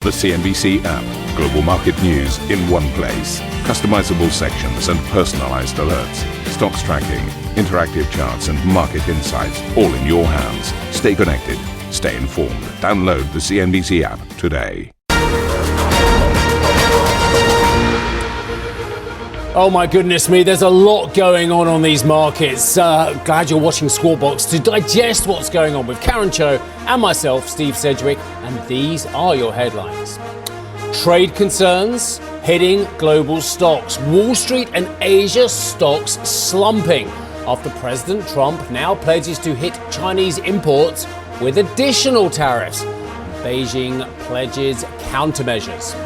The CNBC app. Global market news in one place. Customizable sections and personalized alerts. Stocks tracking, interactive charts and market insights all in your hands. Stay connected. Stay informed. Download the CNBC app today. Oh my goodness me, there's a lot going on these markets. Glad you're watching Squawkbox to digest what's going on with Karen Cho and myself, Steve Sedgwick, and these are your headlines. Trade concerns hitting global stocks. Wall Street and Asia stocks slumping after President Trump now pledges to hit Chinese imports with additional tariffs. Beijing pledges countermeasures.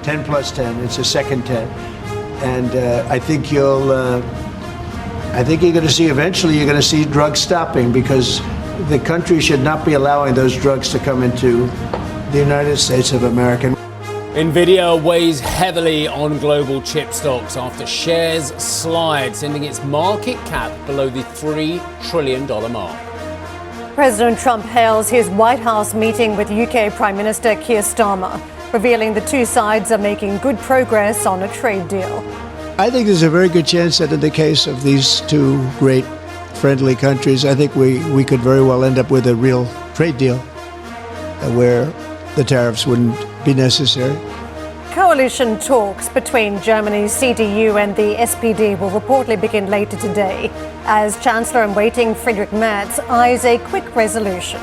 10 plus 10, it's a second 10. And I think you're going to see eventually you're going to see drugs stopping, because the country should not be allowing those drugs to come into the United States of America. Nvidia weighs heavily on global chip stocks after shares slide, sending its market cap below the $3 trillion mark. President Trump hails his White House meeting with UK Prime Minister Keir Starmer, revealing the two sides are making good progress on a trade deal. I think there's a very good chance that in the case of these two great friendly countries, I think we could very well end up with a real trade deal where the tariffs wouldn't be necessary. Coalition talks between Germany's CDU and the SPD will reportedly begin later today, as Chancellor-in-waiting Friedrich Merz eyes a quick resolution.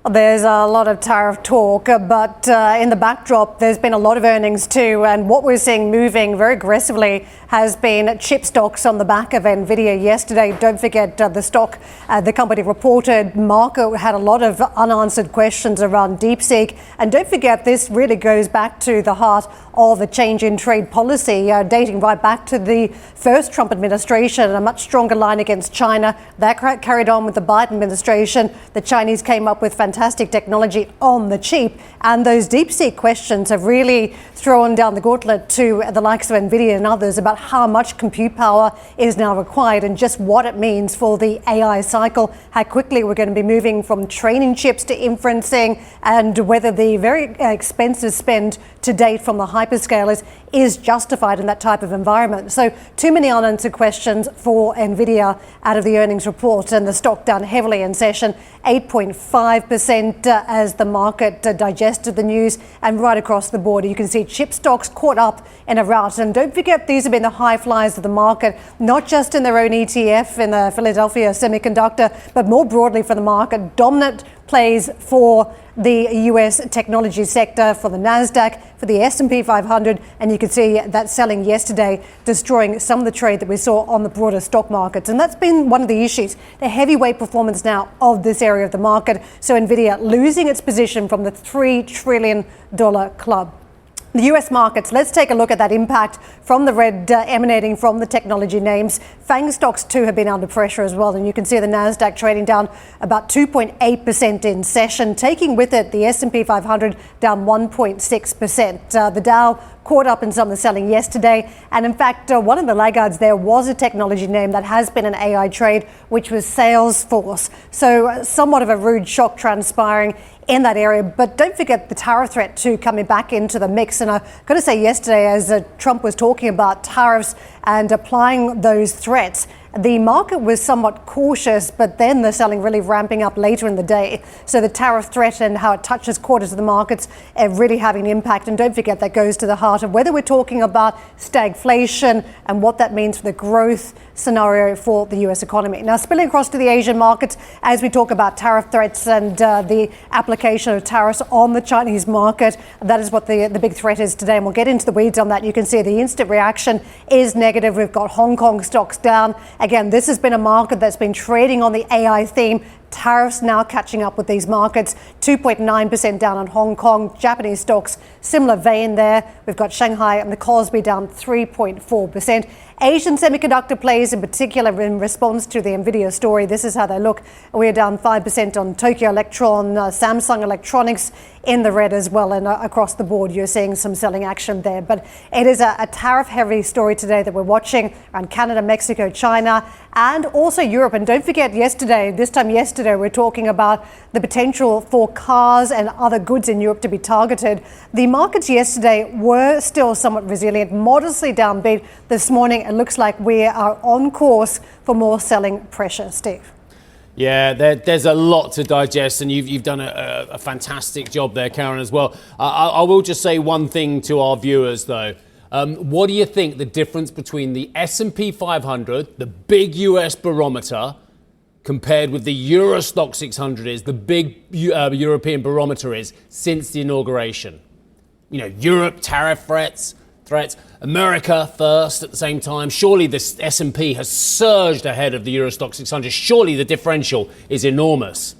There's a lot of tariff talk, but in the backdrop, there's been a lot of earnings too. And what we're seeing moving very aggressively has been chip stocks on the back of Nvidia yesterday. Don't forget the stock, the company reported, market had a lot of unanswered questions around DeepSeek. And don't forget, this really goes back to the heart of the change in trade policy, dating right back to the first Trump administration, a much stronger line against China. That carried on with the Biden administration. The Chinese came up with fantastic technology on the cheap, and those DeepSeek questions have really thrown down the gauntlet to the likes of Nvidia and others about how much compute power is now required and just what it means for the AI cycle, how quickly we're going to be moving from training chips to inferencing, and whether the very expensive spend to date from the hyperscalers is justified in that type of environment. So too many unanswered questions for Nvidia out of the earnings report, and the stock down heavily in session, 8.5% as the market digested the news. And right across the board, you can see chip stocks caught up in a rout. And don't forget, these have been the high flyers of the market, not just in their own ETF in the Philadelphia Semiconductor, but more broadly for the market. Dominant plays for the US technology sector, for the NASDAQ, for the S&P 500, and you can see that selling yesterday, destroying some of the trade that we saw on the broader stock markets. And that's been one of the issues, the heavyweight performance now of this area of the market. So Nvidia losing its position from the $3 trillion club. The US markets, let's take a look at that impact from the red emanating from the technology names. FANG stocks too have been under pressure as well, and you can see the NASDAQ trading down about 2.8% in session, taking with it the S&P 500 down 1.6%. The Dow caught up in some of the selling yesterday, and in fact one of the laggards there was a technology name that has been an AI trade, which was Salesforce. So somewhat of a rude shock transpiring in that area. But don't forget the tariff threat too coming back into the mix. And I've got to say, yesterday, as Trump was talking about tariffs and applying those threats, the market was somewhat cautious, but then the selling really ramping up later in the day. So the tariff threat and how it touches quarters of the markets really having an impact. And don't forget, that goes to the heart of whether we're talking about stagflation and what that means for the growth scenario for the US economy. Now, spilling across to the Asian markets, as we talk about tariff threats and the application of tariffs on the Chinese market, that is what the big threat is today. And we'll get into the weeds on that. You can see the instant reaction is negative. We've got Hong Kong stocks down. Again, this has been a market that's been trading on the AI theme, Tariffs now catching up with these markets, 2.9% down on Hong Kong. Japanese stocks, similar vein there. We've got Shanghai and the Kospi down 3.4%. Asian semiconductor plays in particular in response to the Nvidia story. This is how they look. We're down 5% on Tokyo Electron, Samsung Electronics in the red as well. And across the board, you're seeing some selling action there. But it is a tariff-heavy story today that we're watching around Canada, Mexico, China, and also Europe. And don't forget this time yesterday, we're talking about the potential for cars and other goods in Europe to be targeted. The markets yesterday were still somewhat resilient, modestly downbeat. This morning, it looks like we are on course for more selling pressure. Steve. Yeah, there's a lot to digest, and you've done a fantastic job there, Karen, as well. I will just say one thing to our viewers, though. What do you think the difference between the S&P 500, the big US barometer, compared with the Euro Stock 600 is, the big European barometer is, since the inauguration? You know, Europe, tariff threats, America first at the same time. Surely this S&P has surged ahead of the Euro Stock 600. Surely the differential is enormous.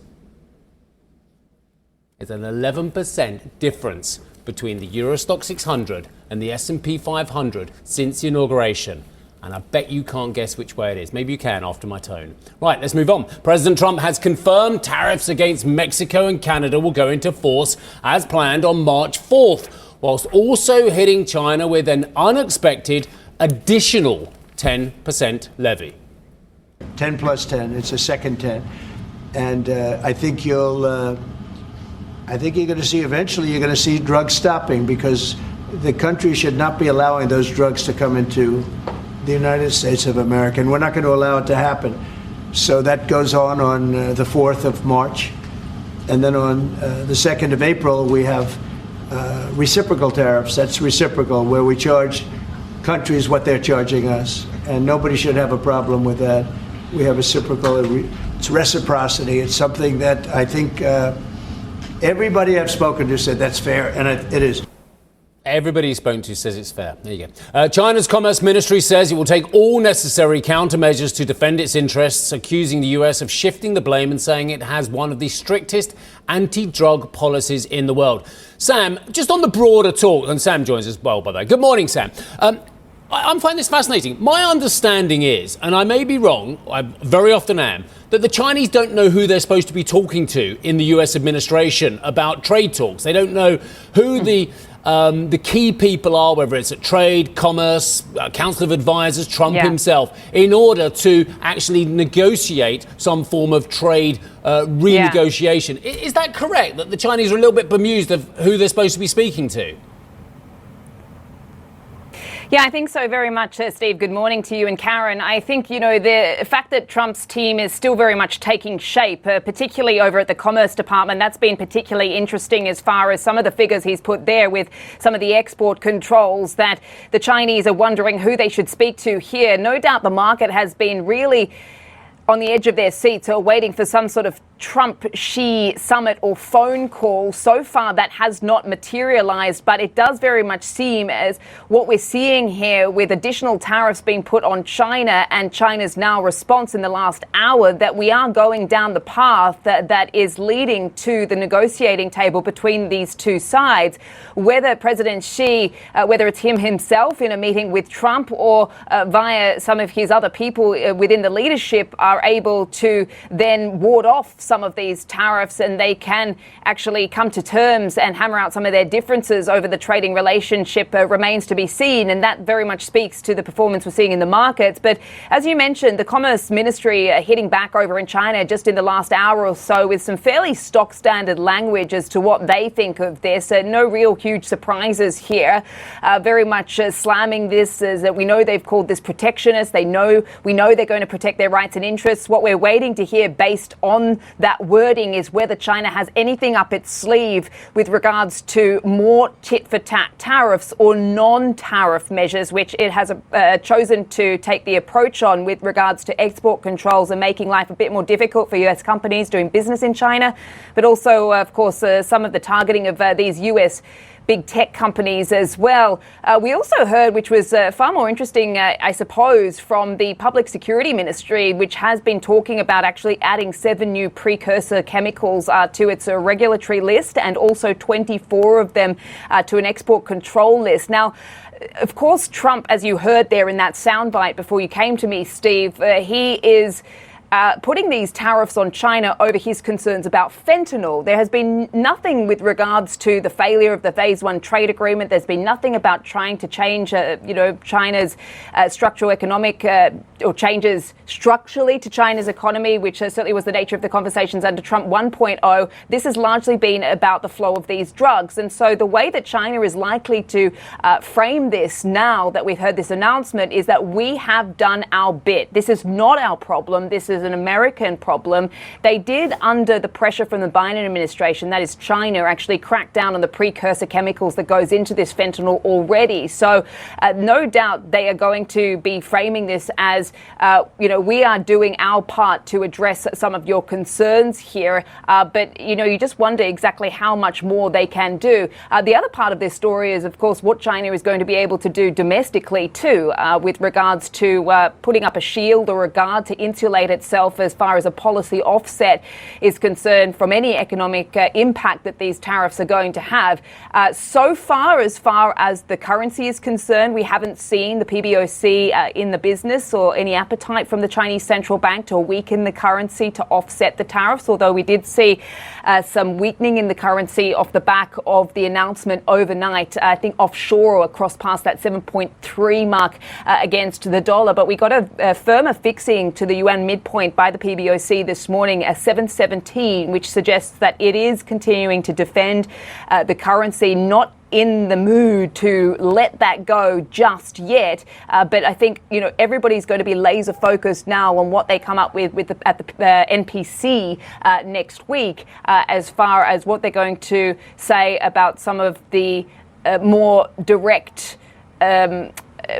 It's an 11% difference between the Euro Stock 600 and the S&P 500 since the inauguration. And I bet you can't guess which way it is. Maybe you can after my tone. Right, let's move on. President Trump has confirmed tariffs against Mexico and Canada will go into force as planned on March 4th, whilst also hitting China with an unexpected additional 10% levy. 10 plus 10, it's a second 10. And I think you're going to see eventually, you're going to see drugs stopping, because the country should not be allowing those drugs to come into the United States of America, and we're not going to allow it to happen. So that goes on the 4th of March. And then on the 2nd of April, we have reciprocal tariffs. That's reciprocal, where we charge countries what they're charging us. And nobody should have a problem with that. We have reciprocal, it's reciprocity. It's something that I think everybody I've spoken to said that's fair, and it is. Everybody he's spoken to says it's fair. There you go. China's Commerce Ministry says it will take all necessary countermeasures to defend its interests, accusing the US of shifting the blame and saying it has one of the strictest anti-drug policies in the world. Sam, just on the broader talk, and Sam joins us well, by the way. Good morning, Sam. I find this fascinating. My understanding is, and I may be wrong, I very often am, that the Chinese don't know who they're supposed to be talking to in the US administration about trade talks. They don't know who the key people are, whether it's at Trade, Commerce, Council of Advisors, Trump himself, in order to actually negotiate some form of trade renegotiation. Is that correct, that the Chinese are a little bit bemused of who they're supposed to be speaking to? Yeah, I think so very much, Steve. Good morning to you and Karen. I think, the fact that Trump's team is still very much taking shape, particularly over at the Commerce Department, that's been particularly interesting as far as some of the figures he's put there with some of the export controls that the Chinese are wondering who they should speak to here. No doubt the market has been really on the edge of their seats, waiting for some sort of Trump-Xi summit or phone call. So far, that has not materialized, but it does very much seem as what we're seeing here with additional tariffs being put on China and China's now response in the last hour, that we are going down the path that is leading to the negotiating table between these two sides. Whether President Xi, whether it's him himself in a meeting with Trump or via some of his other people within the leadership, are able to then ward off some of these tariffs, and they can actually come to terms and hammer out some of their differences over the trading relationship remains to be seen. And that very much speaks to the performance we're seeing in the markets. But as you mentioned, the Commerce Ministry hitting back over in China just in the last hour or so with some fairly stock standard language as to what they think of this. No real huge surprises here. Very much slamming this as that we know they've called this protectionist. We know they're going to protect their rights and interests. What we're waiting to hear based on that wording is whether China has anything up its sleeve with regards to more tit-for-tat tariffs or non-tariff measures, which it has chosen to take the approach on with regards to export controls and making life a bit more difficult for US companies doing business in China, but also, of course, some of the targeting of these US big tech companies as well. We also heard, which was far more interesting, I suppose, from the Public Security Ministry, which has been talking about actually adding 7 new precursor chemicals to its regulatory list, and also 24 of them to an export control list. Now, of course, Trump, as you heard there in that soundbite before you came to me, Steve, he is putting these tariffs on China over his concerns about fentanyl. There has been nothing with regards to the failure of the Phase 1 trade agreement. There's been nothing about trying to change, China's structural economic or changes structurally to China's economy, which certainly was the nature of the conversations under Trump 1.0. This has largely been about the flow of these drugs. And so the way that China is likely to frame this now that we've heard this announcement is that we have done our bit. This is not our problem. This is an American problem. They did, under the pressure from the Biden administration, that is China, actually crack down on the precursor chemicals that goes into this fentanyl already. So no doubt they are going to be framing this as, we are doing our part to address some of your concerns here. But, you just wonder exactly how much more they can do. The other part of this story is, of course, what China is going to be able to do domestically, too, with regards to putting up a shield or a guard to insulate itself as far as a policy offset is concerned from any economic impact that these tariffs are going to have. So far as the currency is concerned, we haven't seen the PBOC in the business or any appetite from the Chinese central bank to weaken the currency to offset the tariffs, although we did see some weakening in the currency off the back of the announcement overnight, I think offshore or across past that 7.3 mark against the dollar. But we got a firmer fixing to the yuan midpoint by the PBOC this morning at 7.17, which suggests that it is continuing to defend the currency, not in the mood to let that go just yet. But I think, everybody's going to be laser focused now on what they come up with at the NPC next week, as far as what they're going to say about some of the more direct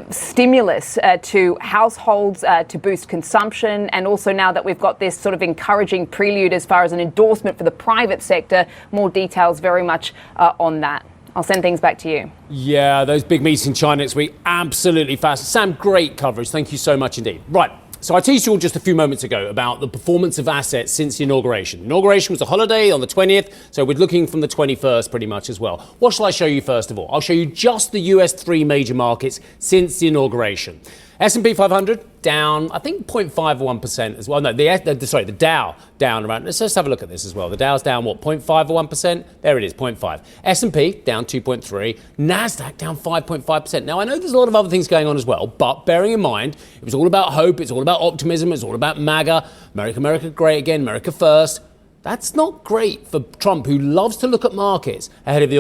stimulus to households to boost consumption. And also now that we've got this sort of encouraging prelude as far as an endorsement for the private sector, more details very much on that. I'll send things back to you. Yeah, those big meetings in China next week, absolutely fascinating. Sam, great coverage. Thank you so much indeed. Right. So I teased you all just a few moments ago about the performance of assets since the inauguration. Inauguration was a holiday on the 20th, so we're looking from the 21st pretty much as well. What shall I show you first of all? I'll show you just the US 3 major markets since the inauguration. S&P 500 down, I think 0.51% as well. No, the Dow down around. Let's just have a look at this as well. The Dow's down, 0.51%? There it is, 0.5. S&P down 2.3. NASDAQ down 5.5%. Now, I know there's a lot of other things going on as well, but bearing in mind, it was all about hope, it's all about optimism, it's all about MAGA, America great again, America first. That's not great for Trump, who loves to look at markets ahead of the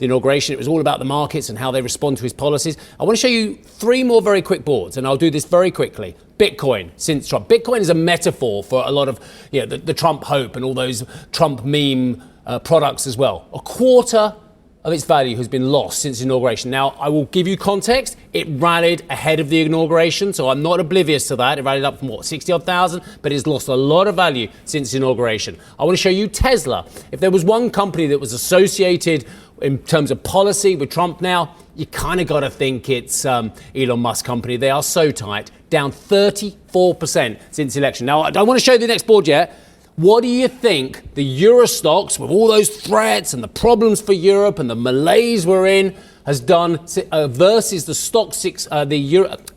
inauguration. It was all about the markets and how they respond to his policies. I want to show you 3 more very quick boards, and I'll do this very quickly. Bitcoin since Trump. Bitcoin is a metaphor for a lot of the Trump hope and all those Trump meme products as well. A quarter of its value has been lost since inauguration. Now, I will give you context. It rallied ahead of the inauguration, so I'm not oblivious to that. It rallied up from 60-odd thousand, but it's lost a lot of value since inauguration. I want to show you Tesla. If there was one company that was associated in terms of policy with Trump now, you kind of got to think it's Elon Musk company. They are so tight, down 34% since election. Now, I don't want to show you the next board yet. What do you think the Euro stocks, with all those threats and the problems for Europe and the malaise we're in, has done versus the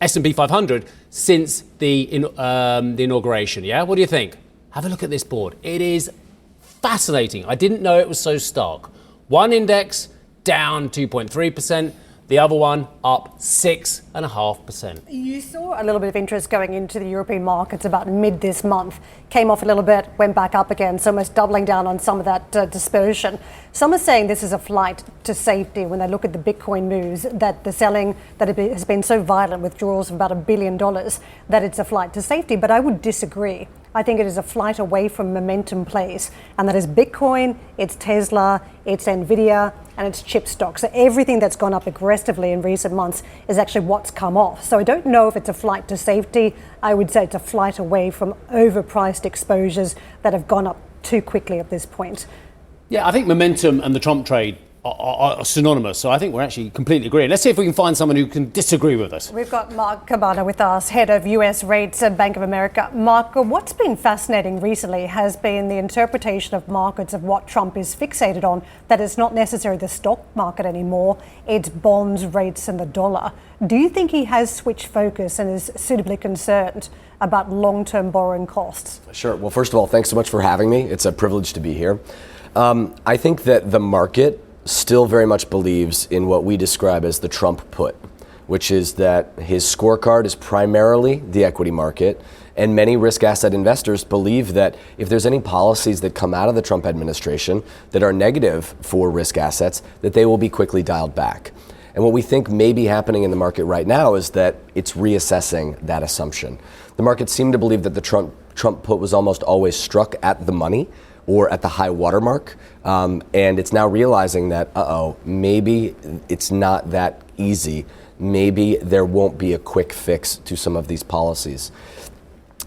S&P 500 since the inauguration? Yeah, what do you think? Have a look at this board. It is fascinating. I didn't know it was so stark. One index down 2.3%. The other one up 6.5%. You saw a little bit of interest going into the European markets about mid this month. Came off a little bit, went back up again, so almost doubling down on some of that dispersion. Some are saying this is a flight to safety when they look at the Bitcoin moves, that the selling that it has been so violent, withdrawals of about $1 billion, that it's a flight to safety. But I would disagree. I think it is a flight away from momentum plays. And that is Bitcoin, it's Tesla, it's Nvidia, and it's chip stocks. So everything that's gone up aggressively in recent months is actually what's come off. So I don't know if it's a flight to safety. I would say it's a flight away from overpriced exposures that have gone up too quickly at this point. Yeah, I think momentum and the Trump trade are synonymous. So I think we're actually completely agreeing. Let's see if we can find someone who can disagree with us. We've got Mark Cabana with us, head of US rates at Bank of America. Mark, what's been fascinating recently has been the interpretation of markets of what Trump is fixated on, that it's not necessarily the stock market anymore, it's bonds, rates and the dollar. Do you think he has switched focus and is suitably concerned about long-term borrowing costs? Sure. Well, first of all, thanks so much for having me. It's a privilege to be here. I think that the market still very much believes in what we describe as the Trump put, which is that his scorecard is primarily the equity market, and many risk asset investors believe that if there's any policies that come out of the Trump administration that are negative for risk assets, that they will be quickly dialed back. And what we think may be happening in the market right now is that it's reassessing that assumption. The markets seem to believe that the Trump put was almost always struck at the money or at the high watermark, and it's now realizing that, maybe it's not that easy. Maybe there won't be a quick fix to some of these policies.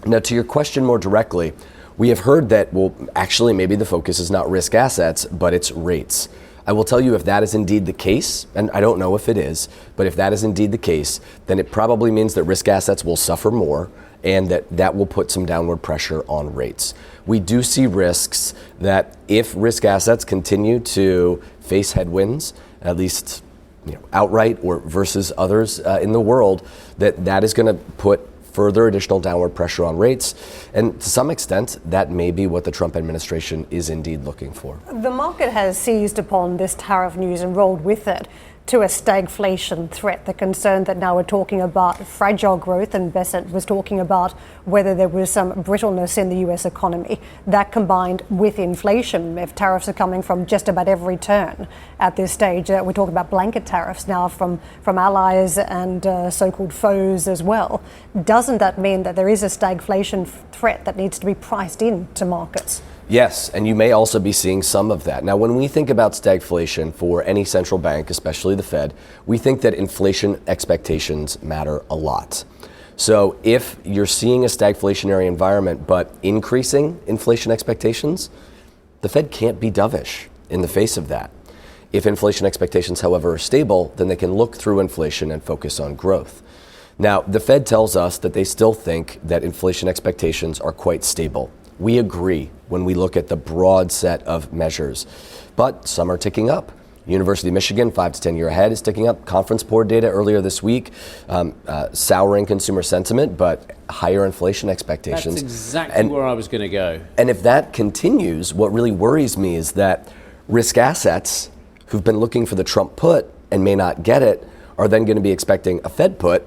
Now, to your question more directly, we have heard that, well, actually, maybe the focus is not risk assets, but it's rates. I will tell you, if that is indeed the case, and I don't know if it is, but if that is indeed the case, then it probably means that risk assets will suffer more, and that will put some downward pressure on rates. We do see risks that if risk assets continue to face headwinds, at least outright or versus others in the world, that is going to put further additional downward pressure on rates. And to some extent, that may be what the Trump administration is indeed looking for. The market has seized upon this tariff news and rolled with it to a stagflation threat, the concern that now we're talking about fragile growth, and Bessent was talking about whether there was some brittleness in the US economy. That combined with inflation, if tariffs are coming from just about every turn at this stage, we're talking about blanket tariffs now from allies and so-called foes as well. Doesn't that mean that there is a stagflation threat that needs to be priced into markets? Yes, and you may also be seeing some of that. Now, when we think about stagflation for any central bank, especially the Fed, we think that inflation expectations matter a lot. So if you're seeing a stagflationary environment but increasing inflation expectations, the Fed can't be dovish in the face of that. If inflation expectations, however, are stable, then they can look through inflation and focus on growth. Now, the Fed tells us that they still think that inflation expectations are quite stable. We agree when we look at the broad set of measures, but some are ticking up. University of Michigan, 5 to 10 year ahead, is ticking up. Conference Board data earlier this week, souring consumer sentiment, but higher inflation expectations. That's exactly where I was going to go. And if that continues, what really worries me is that risk assets who've been looking for the Trump put and may not get it are then going to be expecting a Fed put.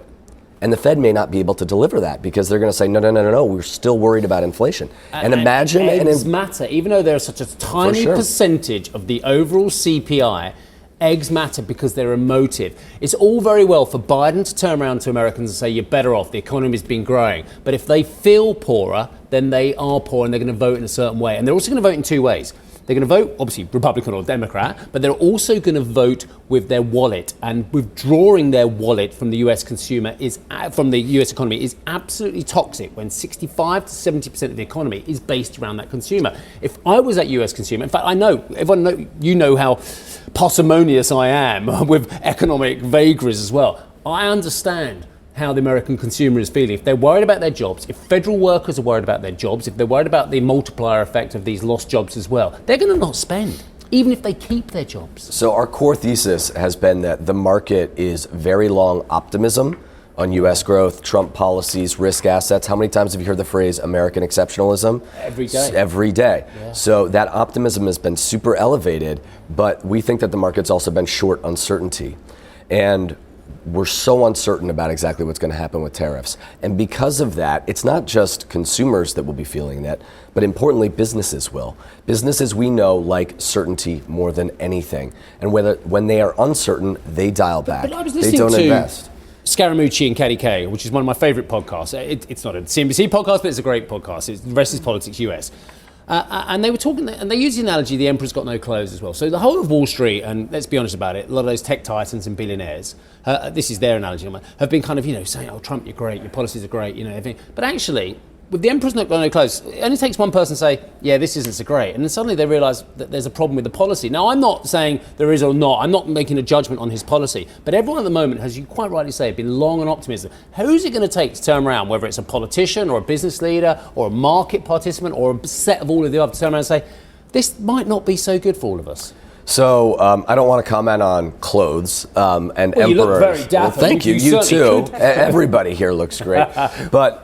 And the Fed may not be able to deliver that because they're going to say, no, we're still worried about inflation. And imagine... Eggs matter, even though they're such a tiny percentage of the overall CPI, eggs matter because they're emotive. It's all very well for Biden to turn around to Americans and say, you're better off, the economy's been growing. But if they feel poorer, then they are poor and they're going to vote in a certain way. And they're also going to vote in two ways. They're going to vote, obviously, Republican or Democrat, but they're also going to vote with their wallet. And withdrawing their wallet from the US consumer from the US economy is absolutely toxic when 65 to 70% of the economy is based around that consumer. If I was that US consumer, in fact, you know how parsimonious I am with economic vagaries as well. I understand how the American consumer is feeling. If they're worried about their jobs, if federal workers are worried about their jobs, if they're worried about the multiplier effect of these lost jobs as well, they're going to not spend, even if they keep their jobs. So our core thesis has been that the market is very long optimism on U.S. growth, Trump policies, risk assets. How many times have you heard the phrase American exceptionalism? Every day. Every day. Yeah. So that optimism has been super elevated, but we think that the market's also been short uncertainty. And we're so uncertain about exactly what's going to happen with tariffs. And because of that, it's not just consumers that will be feeling that, but importantly, businesses will. Businesses we know like certainty more than anything. And when they are uncertain, they dial back. But I was they listening don't to invest. Scaramucci and Caddy K, which is one of my favorite podcasts. It's not a CNBC podcast, but it's a great podcast. It's The Rest is Politics US. And they were talking, and they used the analogy, the emperor's got no clothes as well. So the whole of Wall Street, and let's be honest about it, a lot of those tech titans and billionaires, this is their analogy, have been kind of, saying, oh, Trump, you're great, your policies are great, everything. But actually, with the emperor's not going to close, it only takes one person to say, yeah, this isn't so great. And then suddenly they realise that there's a problem with the policy. Now, I'm not saying there is or not. I'm not making a judgment on his policy. But everyone at the moment, as you quite rightly say, been long on optimism. Who's it going to take to turn around, whether it's a politician or a business leader or a market participant or a set of all of the above, to turn around and say, this might not be so good for all of us? So I don't want to comment on clothes and emperors. You look very dapper. Well, thank you. You too. Everybody here looks great. But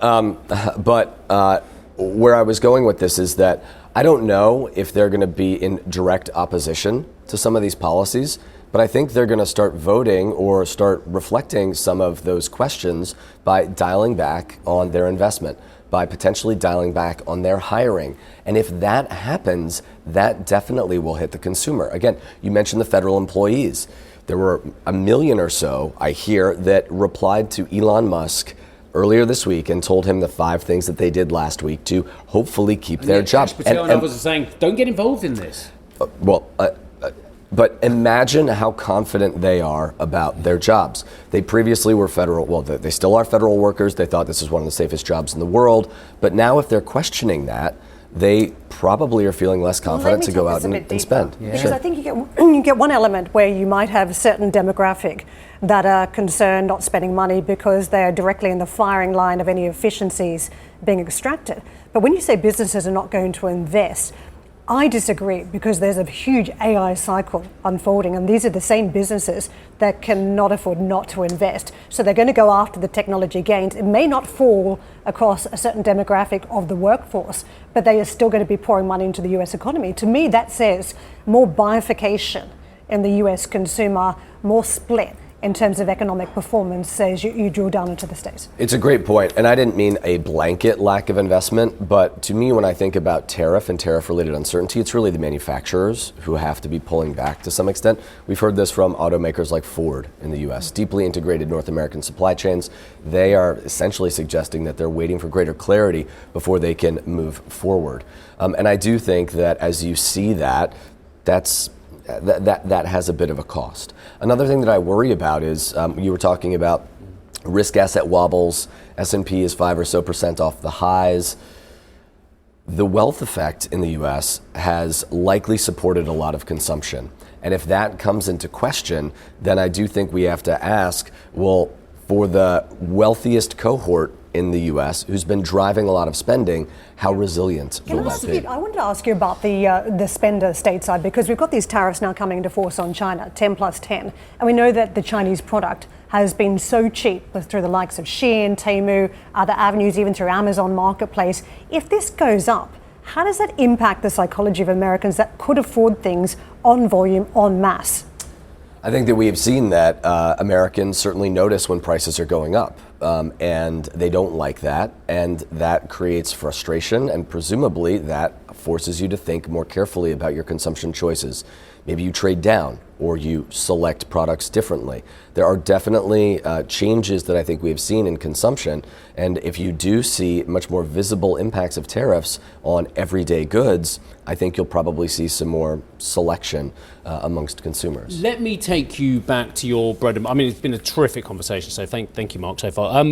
where I was going with this is that I don't know if they're going to be in direct opposition to some of these policies, but I think they're going to start voting or start reflecting some of those questions by dialing back on their investment, by potentially dialing back on their hiring. And if that happens, that definitely will hit the consumer. Again, you mentioned the federal employees. There were 1 million or so, I hear, that replied to Elon Musk earlier this week and told him the 5 things that they did last week to hopefully keep their jobs. And others are saying, don't get involved in this. But imagine how confident they are about their jobs. They previously were federal, well, they still are federal workers. They thought this is one of the safest jobs in the world. But now if they're questioning that, they probably are feeling less confident to go out and spend. Yeah. Because I think you get one element where you might have a certain demographic that are concerned not spending money because they are directly in the firing line of any efficiencies being extracted. But when you say businesses are not going to invest, I disagree, because there's a huge AI cycle unfolding, and these are the same businesses that cannot afford not to invest. So they're going to go after the technology gains. It may not fall across a certain demographic of the workforce, but they are still going to be pouring money into the US economy. To me, that says more bifurcation in the US consumer, more split in terms of economic performance as you drill down into the States. It's a great point, and I didn't mean a blanket lack of investment, but to me, when I think about tariff and tariff-related uncertainty, it's really the manufacturers who have to be pulling back to some extent. We've heard this from automakers like Ford in the US, deeply integrated North American supply chains. They are essentially suggesting that they're waiting for greater clarity before they can move forward. And I do think that as you see that has a bit of a cost. Another thing that I worry about is you were talking about risk asset wobbles. S&P is 5% or so off the highs. The wealth effect in the U.S. has likely supported a lot of consumption. And if that comes into question, then I do think we have to ask, well, for the wealthiest cohort in the U.S., who's been driving a lot of spending, how resilient will that be? I wanted to ask you about the spender stateside, because we've got these tariffs now coming into force on China, 10 plus 10. And we know that the Chinese product has been so cheap through the likes of Shein, Temu, other avenues, even through Amazon Marketplace. If this goes up, how does that impact the psychology of Americans that could afford things on volume, en masse? I think that we have seen that Americans certainly notice when prices are going up, and they don't like that, and that creates frustration, and presumably that forces you to think more carefully about your consumption choices. Maybe you trade down or you select products differently. There are definitely changes that I think we have seen in consumption, and if you do see much more visible impacts of tariffs on everyday goods, I think you'll probably see some more selection amongst consumers. Let me take you back to your bread and... I mean, it's been a terrific conversation, so thank you, Mark, so far.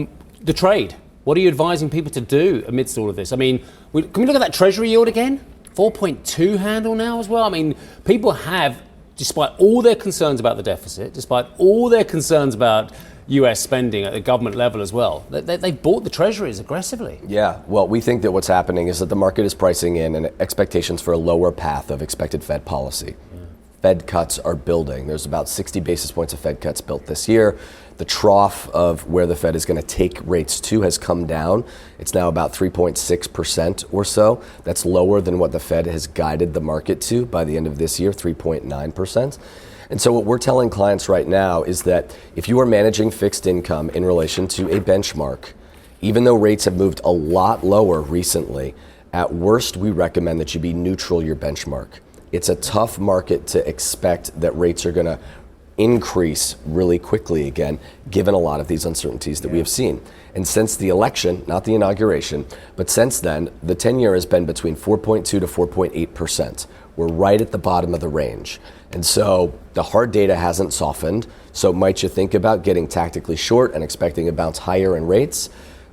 The trade, what are you advising people to do amidst all of this? I mean, can we look at that Treasury yield again? 4.2 handle now as well. I mean, people have, despite all their concerns about the deficit, despite all their concerns about US spending at the government level as well, they've bought the treasuries aggressively. Yeah, well, we think that what's happening is that the market is pricing in and expectations for a lower path of expected Fed policy. Fed cuts are building. There's about 60 basis points of Fed cuts built this year. The trough of where the Fed is going to take rates to has come down. It's now about 3.6% or so. That's lower than what the Fed has guided the market to by the end of this year, 3.9%. And so what we're telling clients right now is that if you are managing fixed income in relation to a benchmark, even though rates have moved a lot lower recently, at worst we recommend that you be neutral your benchmark. It's a tough market to expect that rates are going to increase really quickly again, given a lot of these uncertainties that we have seen. And since the election, not the inauguration, but since then, the 10-year has been between 4.2 to 4.8%. We're right at the bottom of the range. And so the hard data hasn't softened. So might you think about getting tactically short and expecting a bounce higher in rates?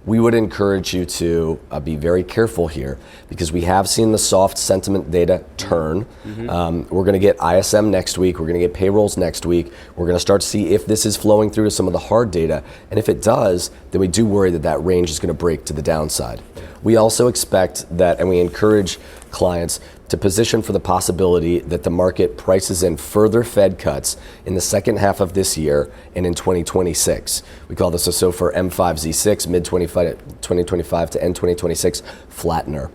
we would encourage you to be very careful here, because we have seen the soft sentiment data turn. We're going to get ISM next week. We're going to get payrolls next week. We're going to start to see if this is flowing through to some of the hard data. And if it does, then we do worry that that range is going to break to the downside. We also expect that, and we encourage clients to position for the possibility that the market prices in further Fed cuts in the second half of this year and in 2026. We call this a SOFR M5Z6, mid-2025 to end 2026 flattener.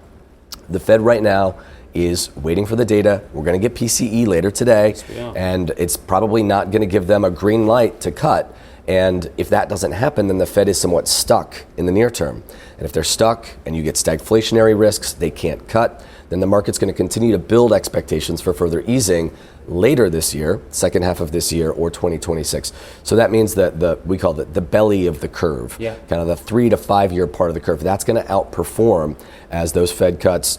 The Fed right now is waiting for the data. We're going to get PCE later today, and it's probably not going to give them a green light to cut. And if that doesn't happen, then the Fed is somewhat stuck in the near term. And if they're stuck and you get stagflationary risks, they can't cut, then the market's going to continue to build expectations for further easing later this year, second half of this year, or 2026. So that means that we call it the belly of the curve, kind of the 3 to 5 year part of the curve. That's going to outperform as those Fed cuts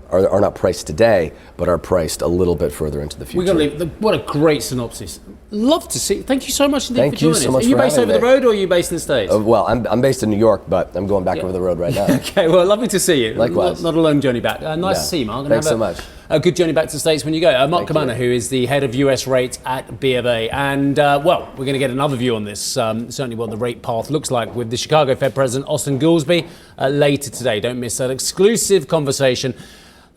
are not priced today, but are priced a little bit further into the future. We're going to leave. What a great synopsis. Love to see. Thank you so much indeed for joining us. Thank you so much. Are you based over the road, or are you based in the States? Well, I'm based in New York, but I'm going back over the road right now. Okay, well, lovely to see you. Likewise. Not a long journey back. Nice to see you, Mark. Thanks so much. A good journey back to the States when you go. Mark Kamana, who is the head of US rates at B of A. And, well, we're going to get another view on this, certainly what the rate path looks like with the Chicago Fed President, Austin Goolsbee, later today. Don't miss that exclusive conversation.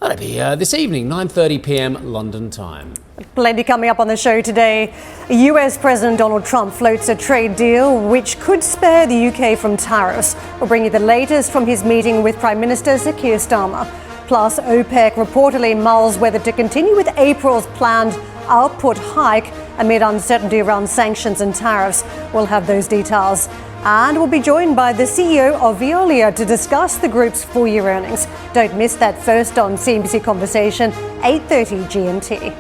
That'll be this evening, 9:30 p.m. London time. Plenty coming up on the show today. US President Donald Trump floats a trade deal which could spare the UK from tariffs. We'll bring you the latest from his meeting with Prime Minister Sir Keir Starmer. Plus, OPEC reportedly mulls whether to continue with April's planned output hike amid uncertainty around sanctions and tariffs. We'll have those details. And we'll be joined by the CEO of Veolia to discuss the group's full-year earnings. Don't miss that first on CNBC Conversation, 8:30 GMT.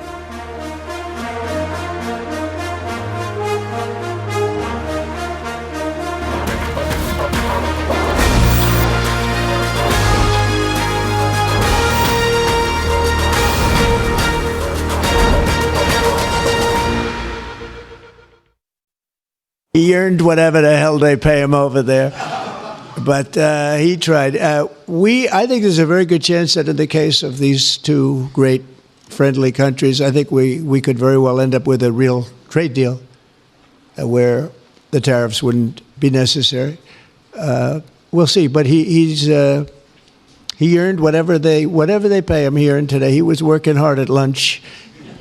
He earned whatever the hell they pay him over there. But he tried. I think there's a very good chance that in the case of these two great friendly countries, I think we could very well end up with a real trade deal where the tariffs wouldn't be necessary. We'll see. But he earned whatever they pay him. He earned today. He was working hard at lunch,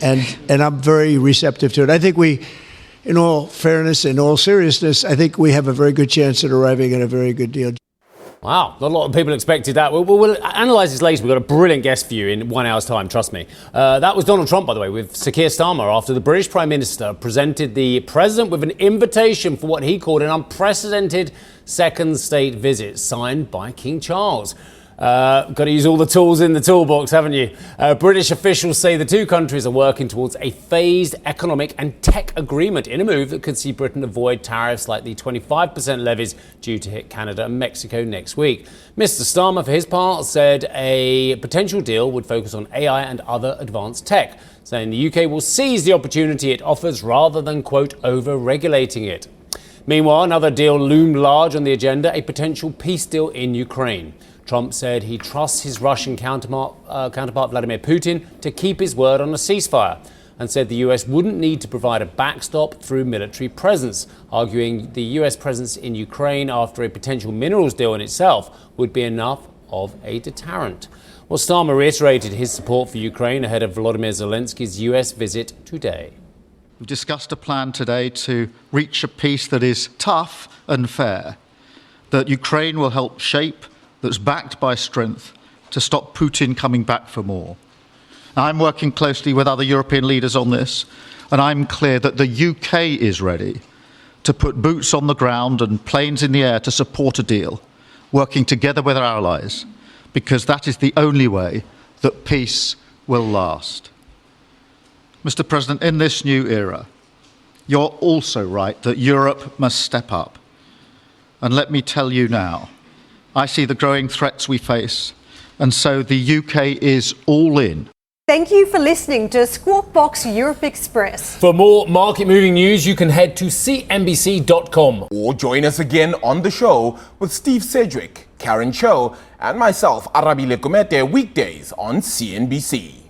and I'm very receptive to it. I think in all fairness, in all seriousness, I think we have a very good chance at arriving at a very good deal. Wow, not a lot of people expected that. We'll analyse this later. We've got a brilliant guest for you in 1 hour's time, trust me. That was Donald Trump, by the way, with Sir Keir Starmer, after the British Prime Minister presented the President with an invitation for what he called an unprecedented second state visit, signed by King Charles. Got to use all the tools in the toolbox, haven't you? British officials say the two countries are working towards a phased economic and tech agreement in a move that could see Britain avoid tariffs like the 25% levies due to hit Canada and Mexico next week. Mr. Starmer, for his part, said a potential deal would focus on AI and other advanced tech, saying the UK will seize the opportunity it offers rather than, quote, over-regulating it. Meanwhile, another deal loomed large on the agenda, a potential peace deal in Ukraine. Trump said he trusts his Russian counterpart Vladimir Putin to keep his word on a ceasefire, and said the US wouldn't need to provide a backstop through military presence, arguing the US presence in Ukraine after a potential minerals deal in itself would be enough of a deterrent. Well, Starmer reiterated his support for Ukraine ahead of Volodymyr Zelensky's US visit today. We've discussed a plan today to reach a peace that is tough and fair, that Ukraine will help shape, that's backed by strength to stop Putin coming back for more. Now, I'm working closely with other European leaders on this, and I'm clear that the UK is ready to put boots on the ground and planes in the air to support a deal, working together with our allies, because that is the only way that peace will last. Mr. President, in this new era, you're also right that Europe must step up. And let me tell you now, I see the growing threats we face, and so the UK is all in. Thank you for listening to Squawk Box Europe Express. For more market-moving news, you can head to cnbc.com. Or join us again on the show with Steve Sedgwick, Karen Cho, and myself, Arabile Kumete, weekdays on CNBC.